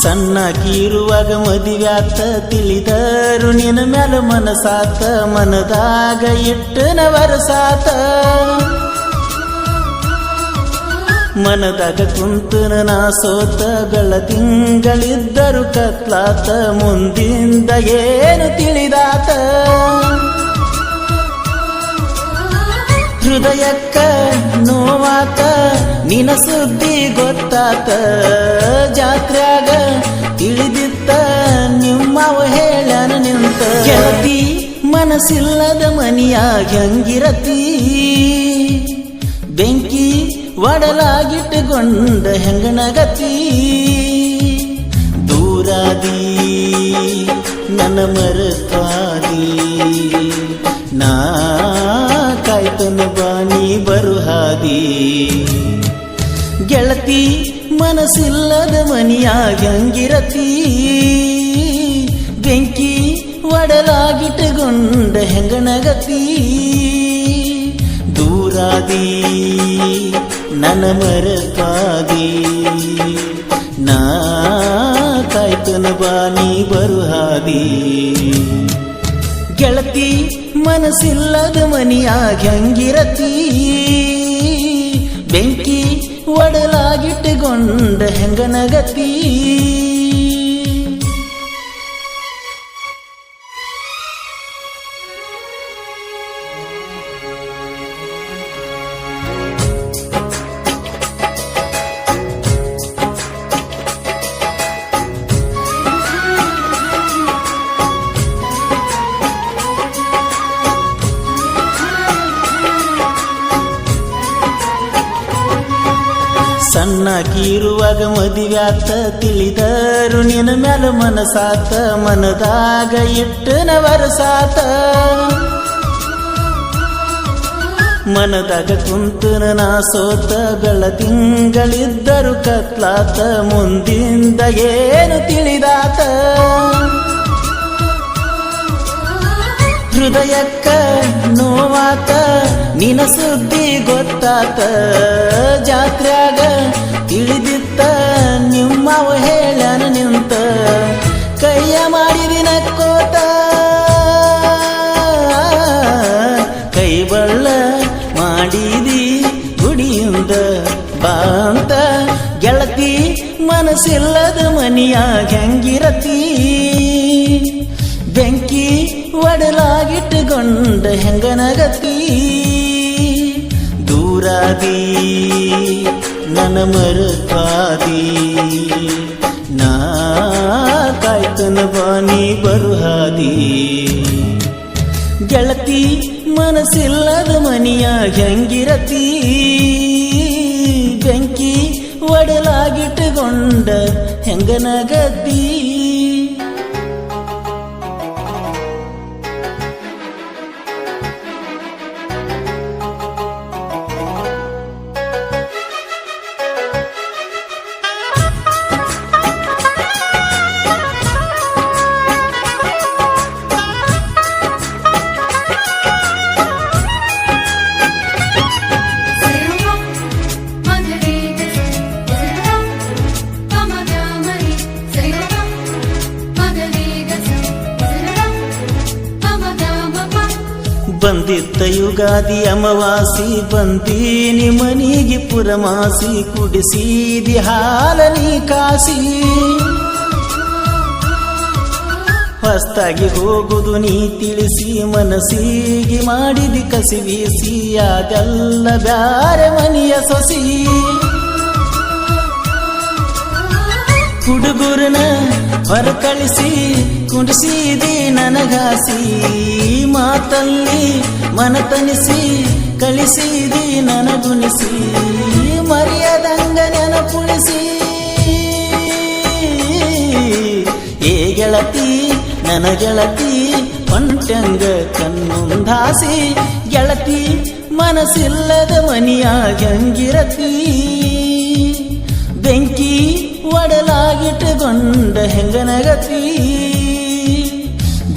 ಸಣ್ಣಕಿರುವಾಗ ಮದುವ್ಯಾತ ತಿಳಿದರು ನಿನ್ನ ಮ್ಯಾಲ ಮನಸಾತ ಮನದಾಗ ಇಟ್ಟನ ವರಸಾತ ಮನದಾಗ ಕುಂತನ ನಾ ಸೋತಗಳ ತಿಂಗಳಿದ್ದರು ಕತ್ಲಾತ ಮುಂದಿಂದ ಏನು ತಿಳಿದಾತ ಹೃದಯಕ್ಕ ನೋವಾತ ನಿನ ಸುದ್ದಿ ಗೊತ್ತಾತ ಜಾತ್ರ್ಯಾಗ ತಿಳಿದಿತ್ತ ನಿಮ್ಮವ ಹೇಳನ ನಿಂತ ಗೆಳತಿ ಮನಸ್ಸಿಲ್ಲದ ಮನಿಯಾಗ ಹೆಂಗಿರತಿ ಬೆಂಕಿ ಒಡಲಾಗಿಟ್ಟುಕೊಂಡ ಹೆಂಗನಗತಿ ದೂರಾದಿ ನನ್ನ ಮರತಾದಿ ನಾ ಕಾಯ್ತನ ಬಾನಿ ಬರುಹಾದಿ ಗೆಳತಿ ಮನಸ್ಸಿಲ್ಲದ ಮನಿಯಾಗ ಹೆಂಗಿರತಿ ಬೆಂಕಿ ಒಡಲಾಗಿಟ್ಟುಕೊಂಡ ಹೆಂಗನಗತಿ ದೂರಾದಿ ನನ್ನ ಮರತಾದಿ ನಾ ಕಾಯ್ತನ ಬಾನಿ ಬರುಹಾದಿ ಗೆಳತಿ ಮನಸ್ಸಿಲ್ಲದ ಮನಿಯಾಗ ಹೆಂಗಿರತಿ ಬೆಂಕಿ ಒಡಲಾಗಿಟ್ಟುಕೊಂಡ ಹೆಂಗನಗತಿ ಸಣ್ಣಕಿರುವಾಗ ಮದುವ್ಯಾತ ತಿಳಿದರು ನಿನ್ನ ಮ್ಯಾಲ ಮನಸಾತ ಮನದಾಗ ಇಟ್ಟನ ವರಸಾತ ಮನದಾಗ ಕುಂತನ ನಾ ಸೋತಗಳ ತಿಂಗಳಿದ್ದರು ಕತ್ಲಾತ ಮುಂದಿಂದ ಏನು ತಿಳಿದಾತ ಹೃದಯಕ್ಕ ನೋವಾತ ನಿನ ಸುದ್ದಿ ಗೊತ್ತಾತ ಜಾತ್ರ್ಯಾಗ ತಿಳಿದಿತ್ತ ನಿಮ್ಮವ ಹೇಳನ ನಿಂತ ಕೈಯ ಮಾಡಿದಿನ ಕೋತ ಕೈ ಬಳ್ಳ ಮಾಡಿದಿ ಗುಡಿಯಿಂದ ಬಾಂತ ಗೆಳತಿ ಮನಸ್ಸಿಲ್ಲದ ಮನಿಯಾಗ ಹೆಂಗಿರತಿ ಬೆಂಕಿ ಒಡಲಾಗಿಟ್ಟುಕೊಂಡ ಹೆಂಗನಗತಿ ದೂರಾದಿ ನನ್ನ ಮರತಾದಿ ನಾ ಕಾಯ್ತನ ಬಾನಿ ಬರುಹಾದಿ ಗೆಳತಿ ಮನಸ್ಸಿಲ್ಲದ ಮನಿಯಾಗ ಹೆಂಗಿರತಿ ಬೆಂಕಿ ಒಡಲಾಗಿಟ್ಟುಕೊಂಡ ಹೆಂಗನಗತಿ ಬಂದಿತ್ತ ಯುಗಾದಿ ಅಮವಾಸಿ ಬಂದೀನಿ ಮನಿಗೆ ಪುರಮಾಸಿ ಕುಡಿಸಿದಿ ಹಾಲನಿ ಕಾಸಿ ಹೊಸ್ತಾಗಿ ಹೋಗುದು ನೀ ತಿಳಿಸಿ ಮನಸ್ಸಿಗೆ ಮಾಡಿದಿ ಕಸಿ ಬೀಸಿ ಅದೆಲ್ಲ ಬ್ಯಾರೆ ಮನಿಯ ಸೊಸಿ ಹುಡುಗರನ ಹೊರ ಕಳಿಸಿ ಕುಡಿಸಿದಿ ನನಗಾಸಿ ಮಾತಲ್ಲಿ ಮನತನಿಸಿ ಕಳಿಸಿದಿ ನನಗುಣಿಸಿ ಮರೆಯದಂಗ ನೆನಪುಳಿಸಿ ಏ ಗೆಳತಿ ನನ್ನ ಗೆಳತಿ ಹೊಂಟಂಗ ಕಣ್ಣುಂದಾಸಿ ಗೆಳತಿ ಮನಸ್ಸಿಲ್ಲದ ಮನಿಯಾಗ ಹೆಂಗಿರತಿ ಬೆಂಕಿ ಒಡಲಾಗಿಟ್ಟುಕೊಂಡ ಹೆಂಗನಗತಿ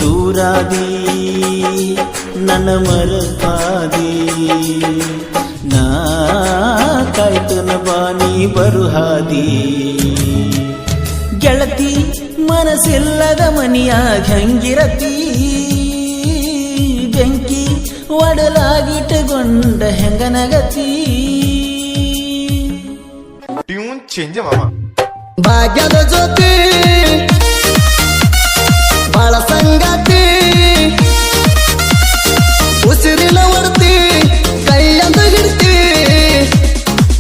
ದೂರಾದಿ ನನ್ನ ಮರತಾದಿ ನಾ ಕಾಯ್ತನ ಬಾನಿ ಬರುಹಾದಿ ಗೆಳತಿ ಮನಸ್ಸಿಲ್ಲದ ಮನಿಯಾಗ ಹೆಂಗಿರತಿ ಬೆಂಕಿ ಒಡಲಾಗಿಟ್ಟುಕೊಂಡ ಹೆಂಗನಗತಿ ಟ್ಯೂನ್ ಚೇಂಜ್ ಮಾಮ ಭಾಗ್ಯದ ಜೊತೆ ಬಾಳ ಸಂಗಾತಿ ಉಸಿರಿನ ವರ್ತಿ ಕೈಯಂತ ಹಿಡ್ತಿ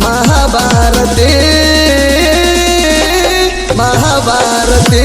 ಮಹಾಭಾರತಿ ಮಹಾಭಾರತಿ